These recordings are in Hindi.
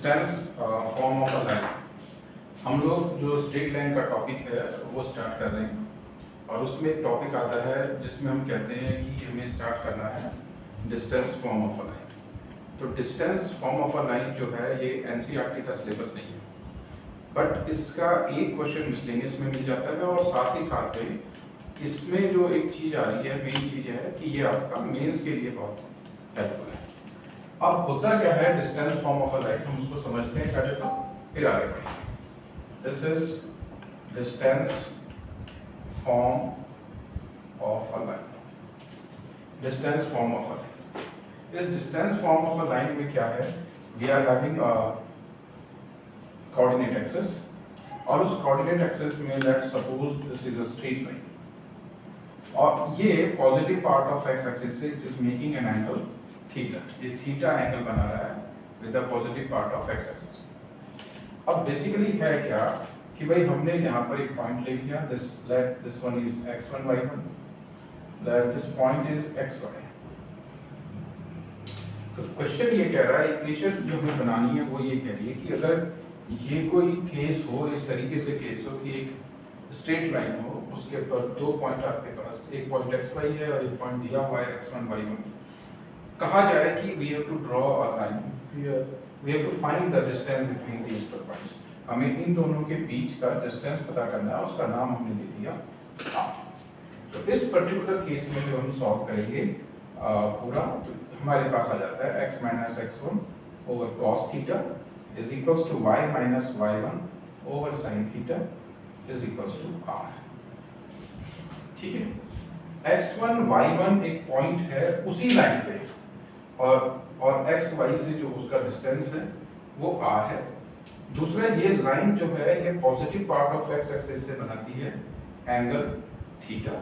Distance form of a line. हम लोग जो स्ट्रेट लाइन का टॉपिक है वो स्टार्ट कर रहे हैं और उसमें एक टॉपिक आता है जिसमें हम कहते हैं कि हमें स्टार्ट करना है distance form of a line. तो distance form of a line जो है ये एनसीईआरटी का सिलेबस नहीं है, बट इसका एक क्वेश्चन मिसलेनियस में मिल जाता है और साथ ही साथ में इसमें जो एक चीज़ आ रही है, मेन चीज़ है कि ये आपका मेंस के लिए बहुत हेल्पफुल है। अब होता क्या है distance form of a line, हम उसको समझते हैं पहले तो फिर आगे बढ़ेंगे। This is distance form of a line. Distance form of a line, इस distance form of a line में क्या है, we are having a coordinate axis और उस कोऑर्डिनेट एक्सिस में let's suppose this is a straight line और ये positive part of X axis से it is making an angle theta. ये थीटा एंगल बना रहा है with the positive part of X axis. अब बेसिकली है क्या कि भाई हमने यहाँ पर एक पॉइंट ले लिया, this one is x1 y1, let this point is xy। तो क्वेश्चन ये कह रहा है, इक्वेशन जो हमें बनानी है वो ये कह रही है कि अगर ये कोई केस हो, इस तरीके से केस हो कि एक स्ट्रेट लाइन हो, उसके ऊपर दो पॉइंट आपके पास, एक पॉइंट xy है और एक पॉइंट दिया हुआ है x1 y1। कहा जाए कि we have to draw a line, we have to find the distance between these two points। हमें इन दोनों के बीच का डिस्टेंस पता करना है, उसका नाम हमने दे दिया r। तो इस पर्टिकुलर केस में जो हम सॉल्व करेंगे पूरा, तो हमारे पास आ जाता है x minus x1 over cos theta is equals to y minus y1 over sin theta is equals to r। ठीक है, x1 y1 एक पॉइंट है उसी लाइन पे और x y से जो उसका डिस्टेंस है वो r है। दूसरा ये लाइन जो है ये positive part of x axis से बनाती है एंगल थीटा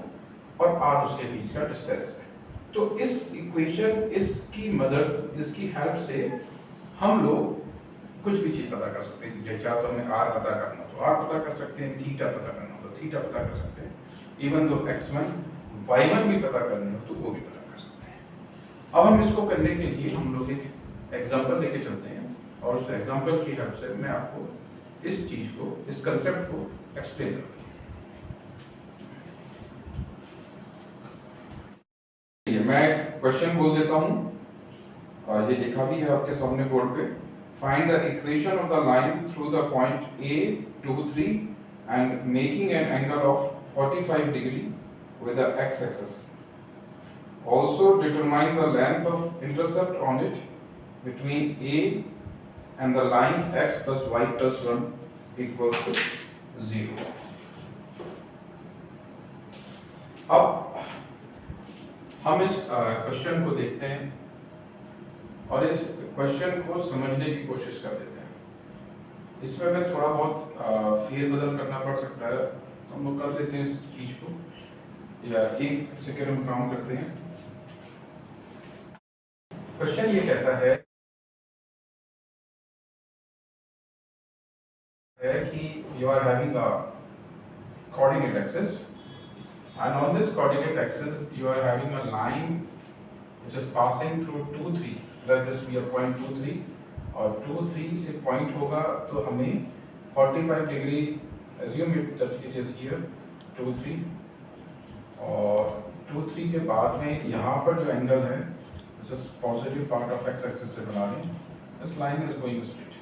और r उसके बीच का डिस्टेंस है। तो इस इक्वेशन, इसकी मदद, इसकी हेल्प से हम लोग कुछ भी चीज पता कर सकते हैं। जैसे चाहे तो हमें r पता करना तो r पता कर सकते हैं, थीटा पता करना तो थीटा पता कर सकते हैं, इवन दो x1 y1 भी पता करना हो तो वो भी पता कर सकते हैं। अब हम इसको करने के लिए हम लोग एक एग्जांपल लेके चलते हैं और उस एग्जांपल की हेल्प से मैं आपको इस चीज को, इस कंसेप्ट को एक्सप्लेन करूंगा। मैं क्वेश्चन बोल देता हूं और ये लिखा भी है आपके सामने बोर्ड पे। Find the equation of the line through the point A 2 3 and making an angle of 45 degree with the x-axis. Also determine the length of intercept on it between A and the line x plus y plus 1 equals to 0. अब हम इस क्वेश्चन को देखते हैं और इस क्वेश्चन को समझने की कोशिश कर देते हैं। इसमें मैं थोड़ा बहुत फेरबदल करना पड़ सकता है, तो हम लोग कर लेते हैं इस चीज को, या एक सेकेंड हम काम करते हैं। क्वेश्चन ये कहता है कि you are having a coordinate axis and on this coordinate axis you are having a line which is passing through 2 3, let this be a point 2 3 और 2 3 से पॉइंट होगा तो हमें 45 degree, assume it that it is here 2 3 और 2 3 के बाद में यहाँ पर जो एंगल है, this is positive part of X axis से बना रहे हैं, this line is going straight.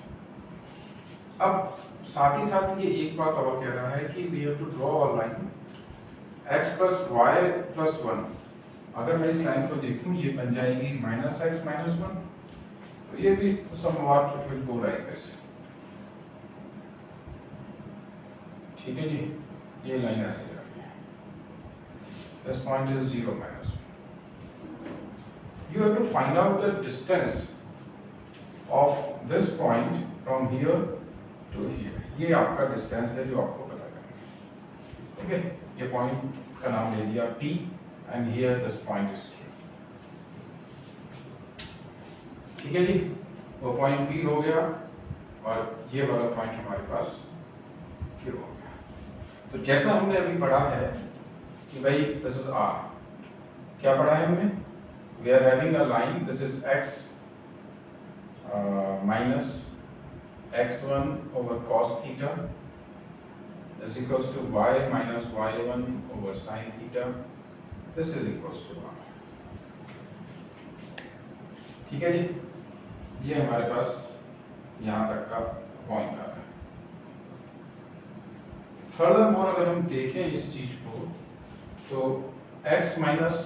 अब साथ ही साथ ये एक बात और कह रहा है कि we have to draw a line x plus y plus 1। अगर मैं इस लाइन को देखूं ये बन जाएगी माइनस एक्स माइनस 1, तो ये भी somewhat it will go like this. ठीक है जी, ये लाइन ऐसे जा रही है, this point is 0 minus 1. You have to find out the distance of this point from here to here. ये आपका डिस्टेंस है जो आपको पता करना है। ठीक है, ये पॉइंट का नाम ले दिया P and here this point is Q। ठीक है जी, वो पॉइंट P हो गया और ये वाला पॉइंट हमारे पास Q हो गया। तो जैसा हमने अभी पढ़ा है कि भाई दिस इज R, क्या पढ़ा है हमने, we are having a line, this is x minus x1 over cos theta is equals to y minus y1 over sin theta. This is equals to 1. ठीक है जी, ये हमारे पास यहाँ तक का पॉइंट आ रहा है। फर्दर मोर अगर हम देखें इस चीज को तो x minus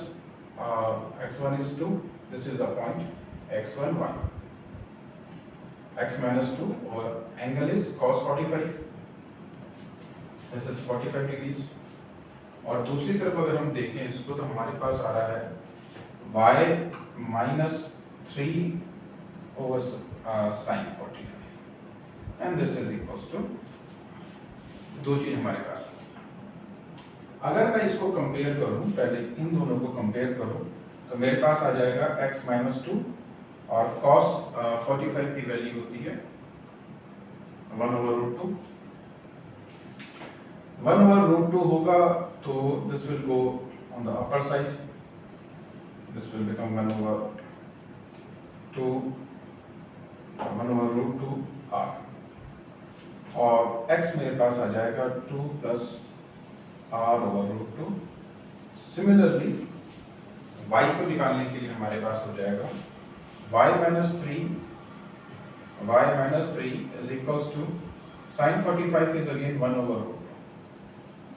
x1 is 2, this is the point, x1 1, x minus 2 और angle is cos 45, this is 45 degrees। और दूसरी तरफ अगर हम देखें इसको तो हमारे पास आ रहा है y minus 3 over sin 45 and this is equals to, दो चीज हमारे पास है। अगर मैं इसको कंपेयर करूं, पहले इन दोनों को कंपेयर करूं तो मेरे पास आ जाएगा x minus 2 और cos 45 की वैल्यू होती है 1 over root 2। 1 over root 2 होगा तो this will go on the upper side, this will become 1 over 2, 1 over root 2 r, और x मेरे पास आ जाएगा 2 plus r over root 2। Similarly y को निकालने के लिए हमारे पास हो जाएगा y minus 3 is equals to sin 45 is again 1 over root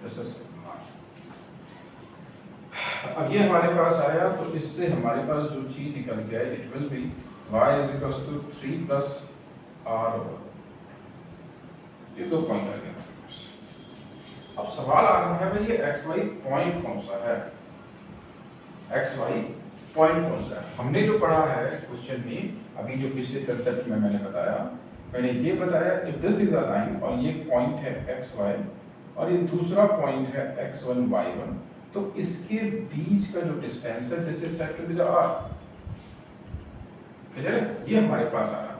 2। This is r। अब ये हमारे पास आया तो इससे हमारे पास जो चीज निकल गया it will B y is equals to 3 plus r over, ये दो पॉइंट आ गया। अब सवाल आ रहा है भाई ये एक्स वाई पॉइंट कौन सा है, एक्स वाई पॉइंट कौन सा है। हमने जो पढ़ा है क्वेश्चन में, अभी जो पिछले कंसेप्ट में मैंने बताया, मैंने ये बताया if this is a line और ये पॉइंट है एक्स वाई और ये दूसरा पॉइंट है x1 y1, तो इसके बीच का जो डिस्टेंस है this is said to be the r। Clear है, ये हमारे पास आ रहा है।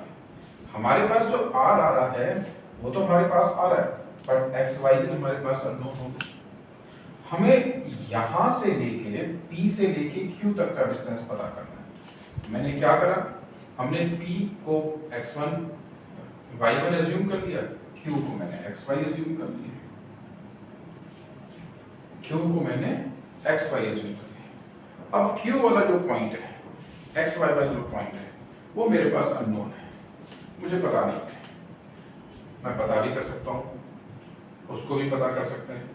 हमारे पास जो r आ रहा है वो तो हमारे पास आ रहा है, बट एक्स वाई भी हमारे पास अननोन होगा। हमें यहाँ से लेके P से लेके Q तक का डिस्टेंस पता करना है। मैंने क्या करा, हमने P को x1 y1 एज्यूम कर लिया, Q को मैंने xy एज्यूम कर लिया, Q को मैंने xy एज्यूम कर लिया। अब Q वाला जो पॉइंट है, xy वाला जो पॉइंट है, वो मेरे पास अननोन है, मुझे पता नहीं है। मैं पता भी कर सकता हूँ, उसको भी पता कर सकते हैं।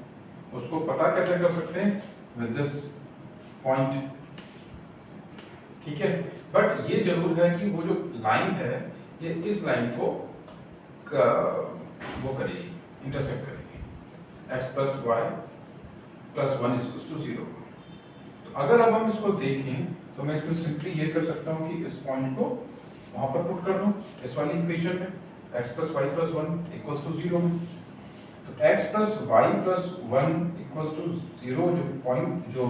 उसको पता कैसे कर सकते हैं, विद दिस पॉइंट, ठीक है। बट ये जरूर है कि वो जो लाइन है ये इस लाइन को वो करेगी, इंटरसेक्ट करेगी, x plus y plus 1 is to 0। तो अगर अब हम इसको देखें तो मैं इसमें सिंपली ये कर सकता हूँ कि इस पॉइंट को वहां पर पुट कर दूं इस वाली इक्वेशन में, x plus y plus 1 equals to 0 में। तो x plus y plus 1 equals to 0 जो पॉइंट जो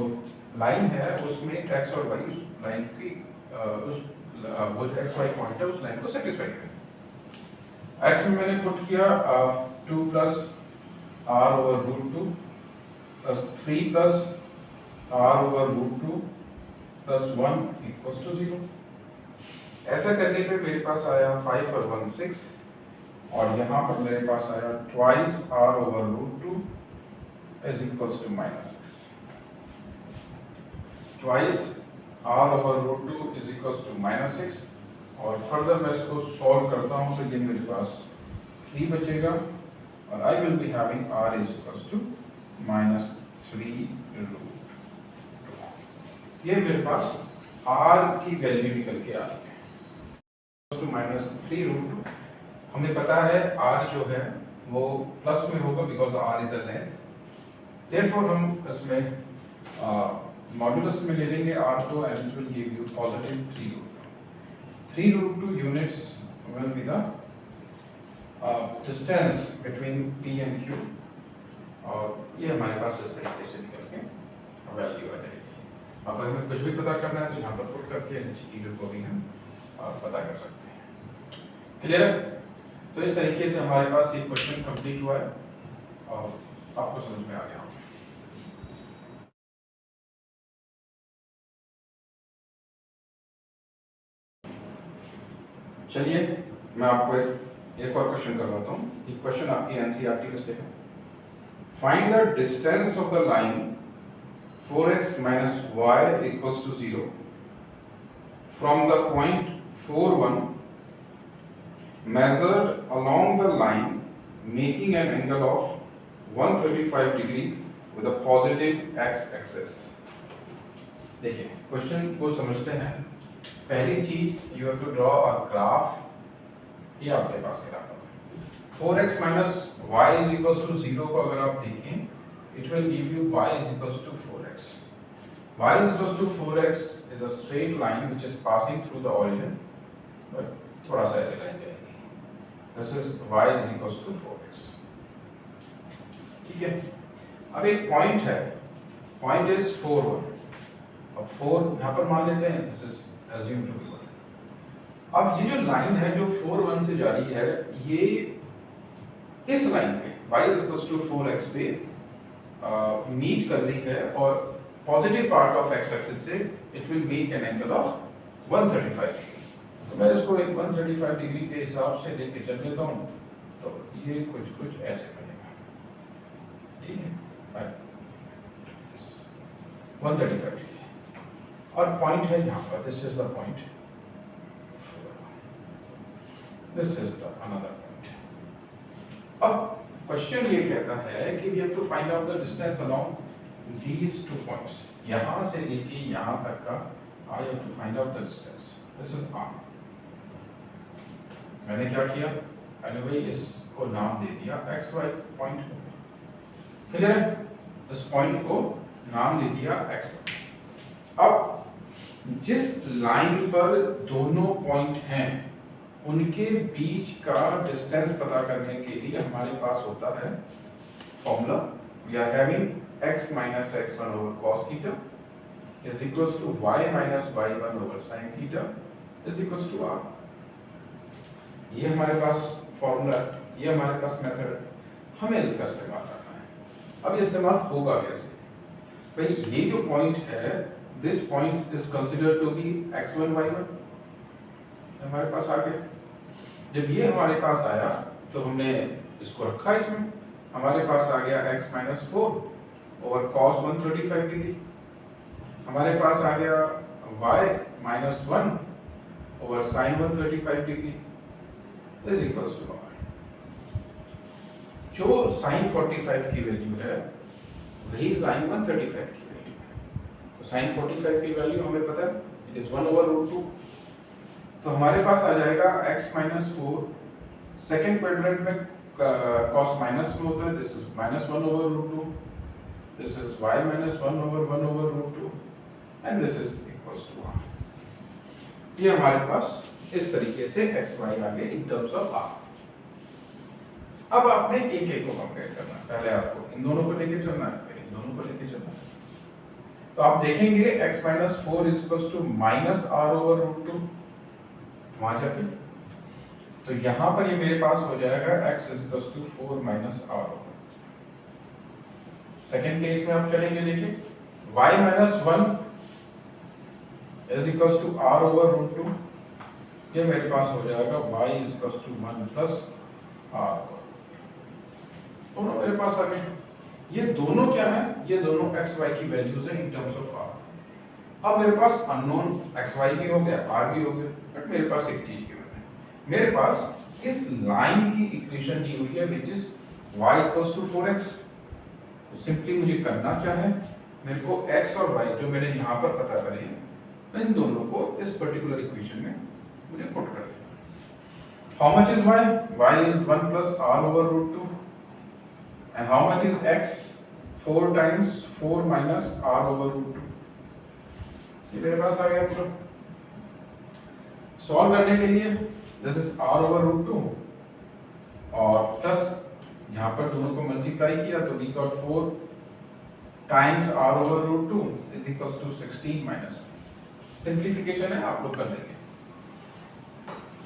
लाइन है उसमें x और y उस लाइन की वो जो x y पॉइंट है उस लाइन को सेटिस्फाई करें। x में मैंने पुट किया 2 plus r over root 2 plus 3 plus r over root 2 plus 1 equals to 0। ऐसा करने पे मेरे पास आया 5 और 1 6, और यहाँ पर मेरे पास आया twice r over root 2 is equals to -6। Twice r over root 2 is equals to -6, और फर्दर मैं इसको सॉल्व करता हूँ तो ये मेरे पास 3 बचेगा, और I will be having r is equals to -3 root 2। ये मेरे पास r की वैल्यू निकल के आ रही है, -3 रूट 2। हमें पता है r जो है वो प्लस में होगा because r is a length, therefore हम इसमें मॉड्यूलस में ले लेंगे r को and it will give you positive 3 root 2। 3 root 2 units will be the distance between p and q, और ये हमारे पास इस तरीके से निकल के वैल्यू आ जाएगी। अब हमें कुछ भी पता करना है तो यहाँ पर पुट करके इन चीज़ों को भी हम पता कर सकते हैं। क्लियर है? तो इस तरीके से हमारे पास एक क्वेश्चन कंप्लीट हुआ है और आपको समझ में आ गया। चलिए मैं आपको एक एक और क्वेश्चन करवाता हूँ। एक क्वेश्चन आपकी एनसीईआरटी में से है। Find the distance of the line 4x minus y equals to 0 from the point 4, 1 measured along the line making an angle of 135 degree with a positive x-axis। देखिए क्वेश्चन को समझते हैं। पहली चीज, you have to draw a graph. ये आपके पास ग्राफ है। 4x minus y is equals to 0 को अगर आप देखें, it will give you y is equals to 4x। y is equals to 4x is a straight line which is passing through the origin, but थोड़ा सा ऐसे लाइन जाएगी। This is y is equals to 4x। ठीक है। अब एक पॉइंट है, पॉइंट इज 4, 1। अब 4 यहाँ पर मान लेते हैं, this is assumed to be 1। अब ये जो लाइन है जो 4, 1 से जा रही है, ये इस लाइन पे y is equals to 4x पे मीट कर रही है और positive part of x axis से it will make an angle of 135 degree. तो मैं इसको एक 135 डिग्री के हिसाब से लेके चल लेता हूँ, तो ये कुछ ऐसे बनेगा। ठीक है, 135 डिग्री और पॉइंट है यहाँ पर, this is the point, this is the another point. अब क्वेश्चन ये कहता है कि we have to find out the distance along these two points। यहाँ से लेके यहाँ तक का I have to find out the distance। This is R। मैंने क्या किया, मैंने भाई इसको नाम दे दिया x y पॉइंट। क्लियर है? इस पॉइंट को नाम दे दिया x। अब जिस लाइन पर दोनों पॉइंट हैं उनके बीच का डिस्टेंस पता करने के लिए हमारे पास होता है formula. We are having x minus x1 over cos theta is equals to y minus y1 over sin theta is equals to r। ये हमारे पास फॉर्मूला, ये हमारे पास मेथड, हमें इसका इस्तेमाल करना है। अब ये इस्तेमाल होगा कैसे? भाई ये जो पॉइंट है, this point is considered to be x1 y1 हमारे पास आ गया। जब ये हमारे पास आया तो हमने इसको रखा, इसमें हमारे पास आ गया x minus 4 over cos 135 degree. हमारे पास आ गया y minus 1 over sin 135 degree is equals to r। जो sin 45 की वैल्यू है वही sin 135 की वैल्यू है। तो sin 45 की वैल्यू हमें पता है, इट इज 1 ओवर रूट 2। तो हमारे पास आ जाएगा x minus 4, सेकेंड क्वाड्रेंट में cos माइनस में होता है, this is minus 1 over root 2, this is y minus 1 over root 2 and this is equals to r। ये हमारे पास इस तरीके से x y आ गए इन टर्म्स ऑफ r। अब आपने एक एक को कंपेयर करना है, पहले आपको इन दोनों को लेके चलना है, फिर इन दोनों को लेके चलना है। तो आप देखेंगे x minus 4 is equals to minus r over root 2 वहां जाके, तो यहां पर ये मेरे पास हो जाएगा x is equals to 4 minus r over। Second case में आप चलेंगे, देखिए y minus 1 is equals to r over root 2, ये मेरे पास हो जाएगा y is equals to 1 plus r। दोनों मेरे पास आ गए। ये दोनों क्या है? ये दोनों x y की वैल्यूज हैं इन टर्म्स ऑफ r। अब मेरे पास अननोन x y भी हो गया, r भी हो गया, बट मेरे पास एक चीज की है, मेरे पास इस लाइन की इक्वेशन दी हुई है which is y equals to 4x। तो सिंपली मुझे करना क्या है, मेरे को x और y जो मैंने यहाँ पर पता करे हैं इन दोनों को इस पर्टिकुलर इक्वेशन में मुझे पुट कर देना। How much is y? y is 1 plus r over root 2 and how much is x? 4 times 4 minus r over root 2। ये मेरे पास आ गया पूरा। सॉल्व करने के लिए this is r over root 2 और प्लस यहाँ पर दोनों को मल्टीप्लाई किया तो we got 4 times r over root 2 is equals to 16 minus 1। Simplification है, आप लोग कर लेंगे।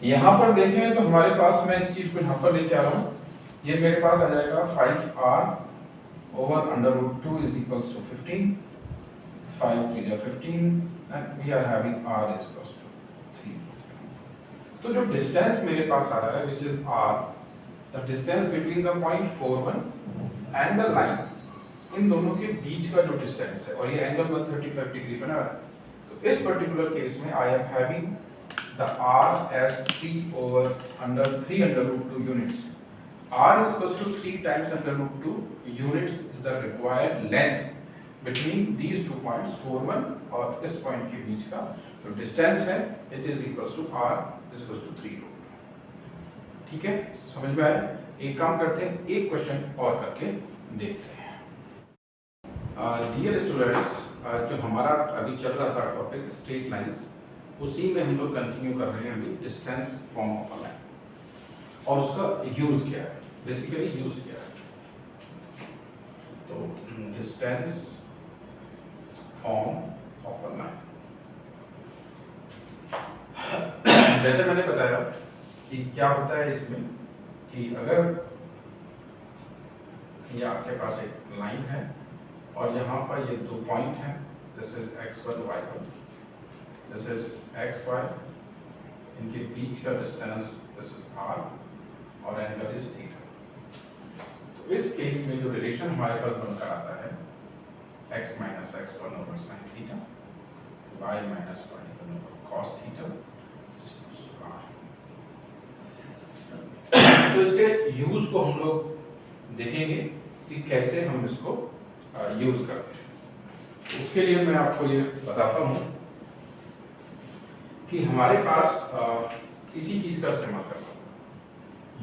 यहाँ पर देखें तो हमारे पास, मैं इस चीज को यहाँ पर लेके आ रहा हूँ, ये मेरे पास आ जाएगा 5r over under root 2 is equals to 15। 5 3 15 and we are having r is equals to 3। तो जो डिस्टेंस मेरे पास आ रहा है which is r, the distance between the point 41 and the line, इन दोनों के बीच का जो डिस्टेंस है, और ये एंगल 135 डिग्री बना रहा है। तो इस पर्टिकुलर केस में आई am having the r as 3 over under 3 under root 2 units. r is equals to 3 times under root 2 units is the required length between these two points 41 और इस पॉइंट के बीच का जो डिस्टेंस है it is equals to r is equals to 3 root 2। ठीक है, समझ में आया? एक काम करते हैं, एक क्वेश्चन और करके देखते हैं। डियर स्टूडेंट्स, जो हमारा अभी चल रहा था टॉपिक स्ट्रेट लाइंस, उसी में हम लोग कंटिन्यू कर रहे हैं अभी distance form of a line और उसका यूज क्या है, बेसिकली यूज क्या है। तो distance form of a line, जैसे मैंने बताया कि क्या होता है इसमें कि अगर ये आपके पास एक लाइन है और यहाँ पर ये दो पॉइंट हैं, this is x1 y1, this is xy, इनके बीच का डिस्टेंस दिस इज r और एंगल इज थीटा। तो इस केस में जो रिलेशन हमारे पास बनकर आता है x minus x1 over sine theta, y minus y1 over cos theta. तो इसके यूज को हम लोग देखेंगे कि कैसे हम इसको यूज करते हैं। उसके लिए मैं आपको ये बताता हूँ कि हमारे पास किसी चीज का इस्तेमाल करना,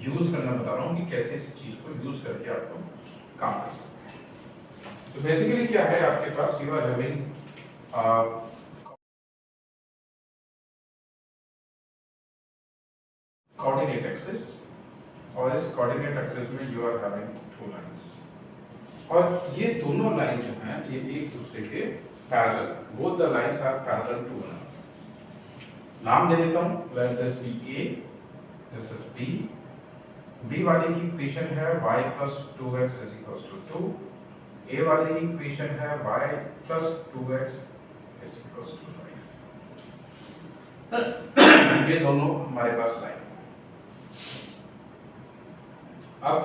यूज करना बता रहा हूँ कि कैसे इस चीज को यूज करके आपको काम कर सकते हैं। तो बेसिकली क्या है आपके पास, you are having coordinate axis, और इस कोऑर्डिनेट एक्सिस में you are having two lines, और ये दोनों लाइन जो हैं ये एक दूसरे के parallel, both the lines are parallel to one another. नाम दे देता हूँ, let this be A, this is B. B वाले की इक्वेशन है y plus 2x is equals to 2, a वाले की इक्वेशन है y plus 2x is equals to 5। ये दोनों हमारे पास लाइन। अब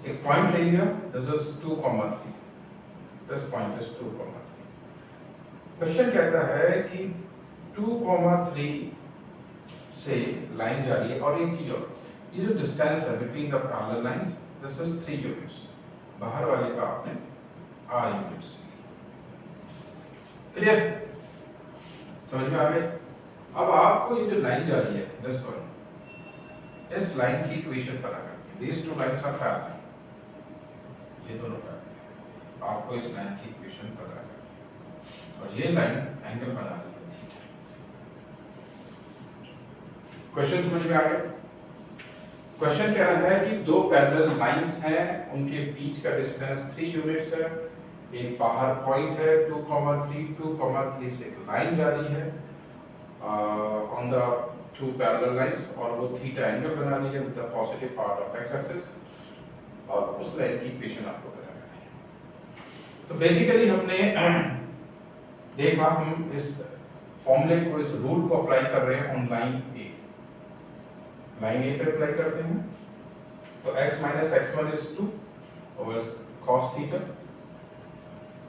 एक पॉइंट ले लिया, this is 2,3, this point is 2,3। Question कहता है कि 2,3 से लाइन जा रही है, और एक चीज और, ये जो डिस्टेंस है between the parallel lines, this is 3 units, बाहर वाले का आपने r यूनिट्स। क्लियर, समझ में आ गया? अब आपको ये जो लाइन जा रही है दिस वन, इस लाइन की इक्वेशन पता करनी है। These two lines are parallel, ये दोनों पैरेलल, आपको इस लाइन की इक्वेशन पता करनी है, और ये लाइन एंगल बना रही है थीटा। क्वेश्चन समझ में आ गया? क्वेश्चन कह रहा है कि दो पैरेलल लाइंस हैं, उनके बीच का डिस्टेंस 3 यूनिट्स है, एक बाहर पॉइंट है 2,3 से एक लाइन जा रही है on the two parallel lines, और वो थीटा एंगल बना रही है with the positive part of X axis, और उस लाइन की इक्वेशन आपको पता करनी है। तो बेसिकली हमने देखा, हम इस फॉर्मूले को, इस रूल को अप्लाई कर रहे हैं on line A. Line A पे अप्लाई करते हैं, तो x minus x1 is 2 over cos theta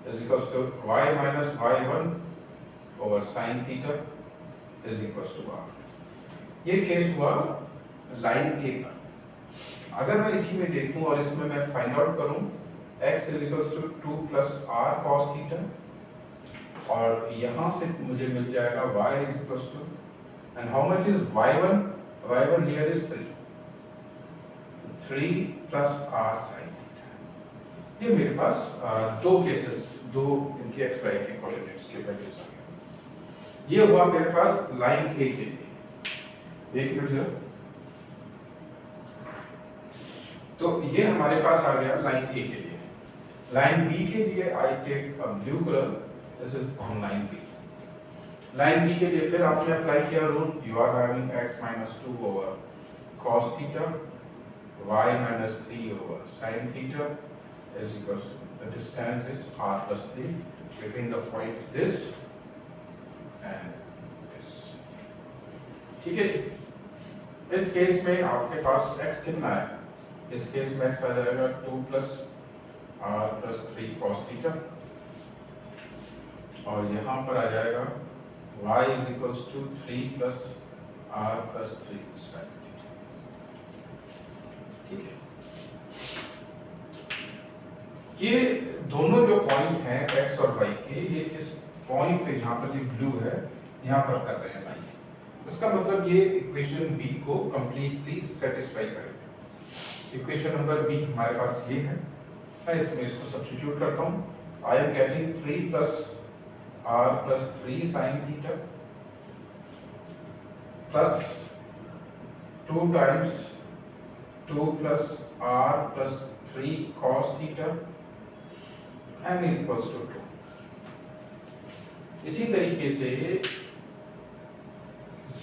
is equals to y minus y1 over sin theta is equals to r। ये केस हुआ लाइन ए का। अगर मैं इसी में देखूं और इसमें मैं फाइंड आउट करूं x is equals to 2 plus r cos theta, और यहां से मुझे मिल जाएगा y is equals to, and how much is y1? y1 here is 3, 3 plus r sin theta. ये मेरे पास दो केसेस, दो इनके x y के कोऑर्डिनेट्स के वैल्यूज आ गए। ये हुआ मेरे पास लाइन ए के लिए। एक मिनट सर, तो ये हमारे पास आ गया लाइन ए के लिए। लाइन बी के लिए I take a blue colour, this is on line B. Line B के लिए फिर आपने अप्लाई किया rule, you are having x minus 2 over cos theta, y minus 3 over sin theta is equals to the distance is r plus 3 between the point this and this. ठीक है जी। इस केस में आपके पास x कितना है, इस केस में x आ जाएगा 2 plus r plus 3 cos theta, और यहाँ पर आ जाएगा y is equals to 3 plus r plus 3 sin theta. ठीक है, ये दोनों जो पॉइंट हैं x और y के, ये इस पॉइंट पे जहाँ पर ये ब्लू है यहाँ पर कर रहे हैं भाई। इसका मतलब ये इक्वेशन b को कंप्लीटली सेटिस्फाई करेगा। इक्वेशन नंबर b हमारे पास ये है, मैं इसमें इसको सब्स्टिट्यूट करता हूँ। I am getting 3 plus r plus 3 sin theta plus 2 times 2 plus r plus 3 cos theta and equals to 2। इसी तरीके से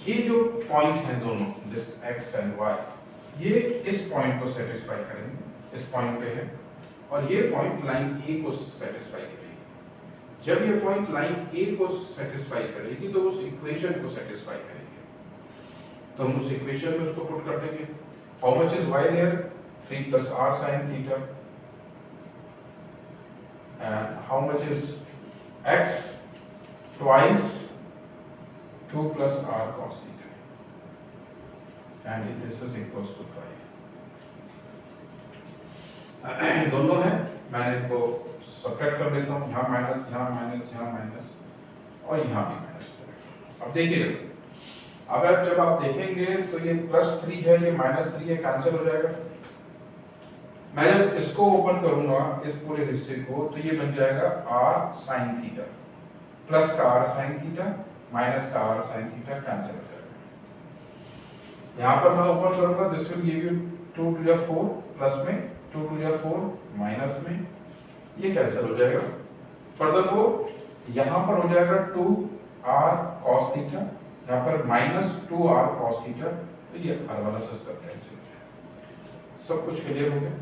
ये जो पॉइंट हैं दोनों, दिस x एंड y, ये इस पॉइंट को सेटिस्फाई करेंगे, इस पॉइंट पे है, और ये पॉइंट लाइन ए को सेटिस्फाई करेगी। जब ये पॉइंट लाइन ए को सेटिस्फाई करेगी तो उस इक्वेशन को सेटिस्फाई करेगी, तो हम उस इक्वेशन में उसको पुट कर देंगे। How much is y there, 3 plus r sin theta, and how much is x, twice 2 plus r cos theta, and this is equals to 5। दोनों है, मैंने इनको सब्ट्रैक्ट कर देता हूँ, यहाँ माइनस, यहाँ माइनस, यहाँ माइनस, और यहाँ भी माइनस। अब देखिएगा, अगर जब आप देखेंगे तो ये +3 है, ये -3 है, कैंसिल हो जाएगा। मैं जब इसको ओपन करूंगा इस पूरे हिस्से को, तो ये बन जाएगा r sin थीटा, प्लस का r sin थीटा माइनस का r sin थीटा, कैंसिल हो जाएगा। यहाँ पर मैं ओपन करूंगा, this will give you 2 to the 4, plus में 2 टू द 4, माइनस में ये कैंसिल हो जाएगा। फर्दरमोर यहाँ पर हो जाएगा 2r cos थीटा, यहाँ पर -2r cos थीटा, तो ये हर वाला सिस्टम कैंसिल हो जाएगा। सब कुछ क्लियर हो गया।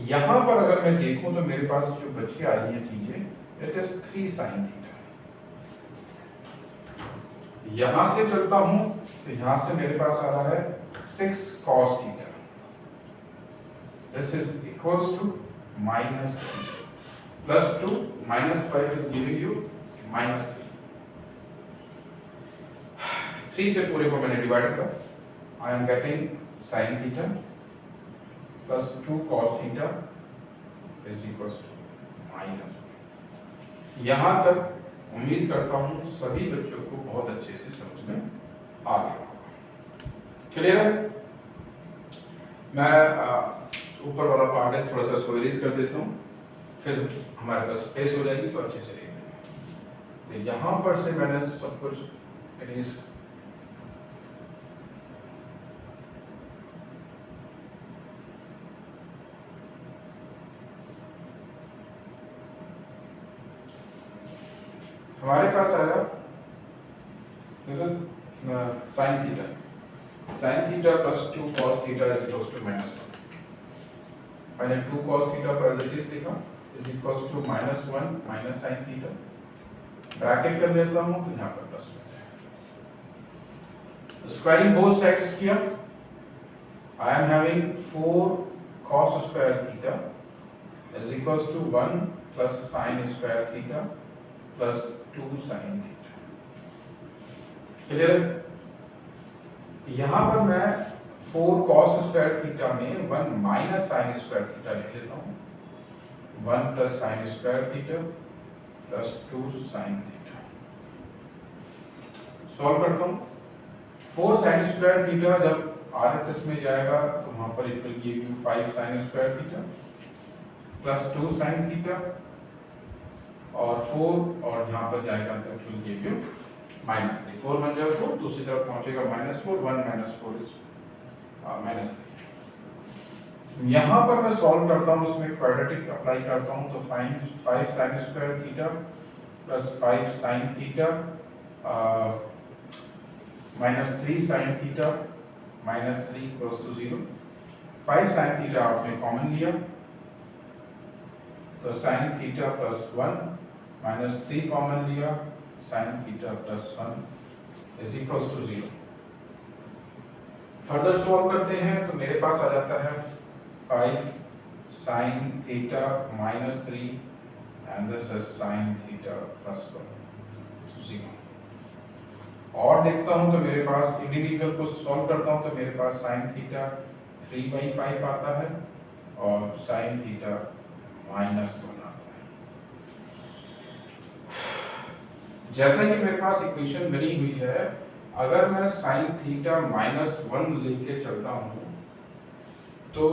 यहाँ पर अगर मैं देखूं तो मेरे पास जो बच के आ रही है चीजें, इट इज 3 sin थीटा। यहां से चलता हूं तो यहां से मेरे पास आ रहा है 6 cos theta, this is equals to -3 plus 2 -5 is giving you -3। 3 से पूरे को मैंने डिवाइड करा, I am getting sin theta plus 2 cos theta is equals to -। यहां तक उम्मीद करता हूं सभी बच्चों को बहुत अच्छे से समझ में आ गया होगा। क्लियर है? मैं ऊपर वाला पार्ट है थोड़ा सा इसको इरेज कर देता हूं, फिर हमारे पास स्पेस हो जाएगी तो अच्छे से लिख लेंगे। तो यहां पर से मैंने सब कुछ इरेज हमारे पास आएगा, this is sin theta, sin theta plus 2 cos theta is equals to -1। मैंने 2 cos थीटा को एज इट इज लिखा, is equals to -1 minus sin theta, bracket कर लेता हूं तो यहाँ पर प्लस हो जाएगा। स्क्वायरिंग बोथ साइड्स किया, I am having 4 cos square theta is equals to 1 plus sin square theta plus 2 sin theta. Clear? यहां पर मैं 4 cos स्क्वायर थीटा में 1 माइनस sin स्क्वायर थीटा लिख लेता हूं, 1 plus sin square theta plus 2 sin theta. Solve करता हूं, 4 sin स्क्वायर थीटा जब RHS में जाएगा तो वहां पर it will give you 5 sin square theta plus 2 sin theta, और 4 और यहाँ पर जाएगा तो इट विल गिव यू -3। 4 बन जाएगा 4, दूसरी तरफ पहुंचेगा -4, 1 - 4 इज -3। यहाँ पर मैं सॉल्व करता हूँ, उसमें क्वाड्रेटिक अप्लाई करता हूँ, तो 5 sin square theta plus 5 sin theta -3 sin theta -3 equals to 0। 5 sin theta आपने कॉमन लिया तो sin थीटा प्लस 1 -3 कॉमन लिया, sin theta plus 1 is equals to 0। Further solve करते हैं तो मेरे पास आ जाता है 5 sin theta minus 3 and this is sin theta plus 1 और देखता हूं तो मेरे पास इंडिविजुअल को सॉल्व करता हूं तो मेरे पास sin थीटा 3/5 आता है और sin थीटा माइनस 1 आता है। जैसा कि मेरे पास इक्वेशन बनी हुई है, अगर मैं sin थीटा माइनस 1 लेके चलता हूं तो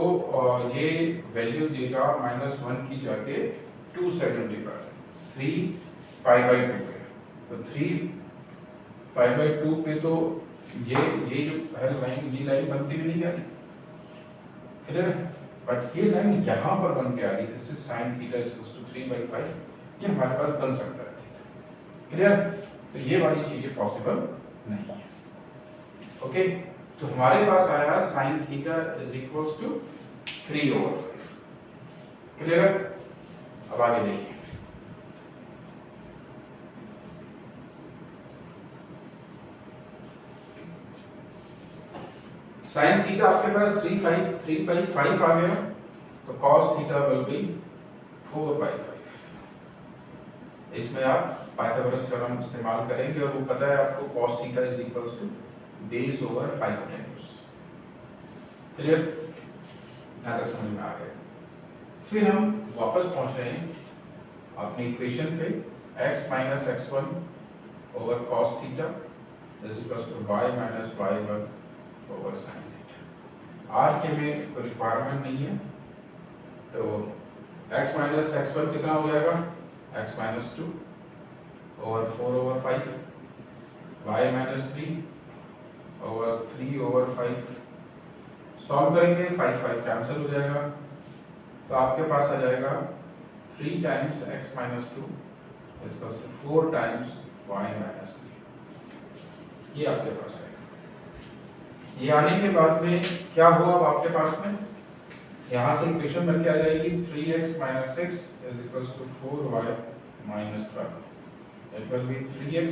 ये वैल्यू देगा -1 की जगह 270 पर 3π/2 पे, तो 3π/2 पे तो ये जो है लाइन, ये लाइन बनती भी नहीं आ रही, क्लियर है। बट ये लाइन यहाँ पर बन के आ रही, this is sin theta equals to 3/5, ये हमारे पास बन सकता है, क्लियर। तो ये वाली चीजें पॉसिबल नहीं है, ओके। तो हमारे पास आया sin theta is equals to 3/5, clear. अब आगे देखिए, sin थीटा आपके पास 3/5 आ गया, तो cos थीटा विल बी 4/5। इसमें आप पाइथागोरस थ्योरम इस्तेमाल करेंगे और वो पता है आपको cos theta is equals to base over hypotenuse, clear. यहाँ तक समझ में आ गया। फिर हम वापस पहुंच रहे हैं अपनी इक्वेशन पे, x minus x1 over cos theta is equals to y minus y1 over sin theta. आर के में कोई रिक्वायरमेंट नहीं है, तो x माइनस x1 कितना हो जाएगा, x minus 2 over 4/5, y minus 3 over 3/5। Solve करेंगे 5 कैंसिल हो जाएगा, तो आपके पास आ जाएगा 3 times x minus 2 equals to 4 times y minus 3। ये आपके पास आएगा। ये आने के बाद में क्या हुआ, अब आपके पास में यहाँ से इक्वेशन बन के आ जाएगी 3x minus 6 is equals to 4y minus 12। It will be 3x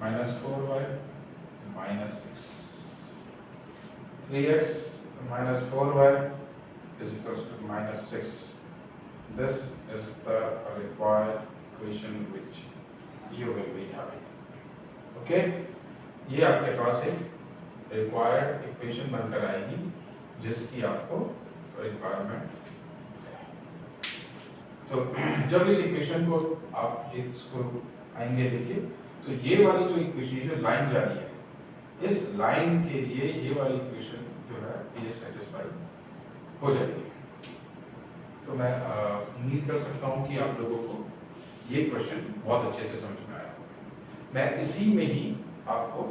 minus 4y minus 6। 3x minus 4y is equals to minus 6. This is the required equation which you will be having. Okay? ये आपके पास एक required equation बनकर आएगी जिसकी आपको requirement है। तो जब इस equation को आप इसको आएंगे देखिए, तो ये वाली जो equation जो लाइन जा रही है, इस लाइन के लिए ये वाली इक्वेशन जो है ये सेटिस्फाई हो जाएगी। तो मैं उम्मीद कर सकता हूँ कि आप लोगों को ये क्वेश्चन बहुत अच्छे से समझ में आया होगा। मैं इसी में ही आपको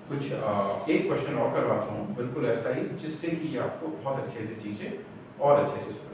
कुछ एक क्वेश्चन और करवाता हूँ, बिल्कुल ऐसा ही, जिससे कि आपको बहुत अच्छे से चीज़ें और अच्छे से समझ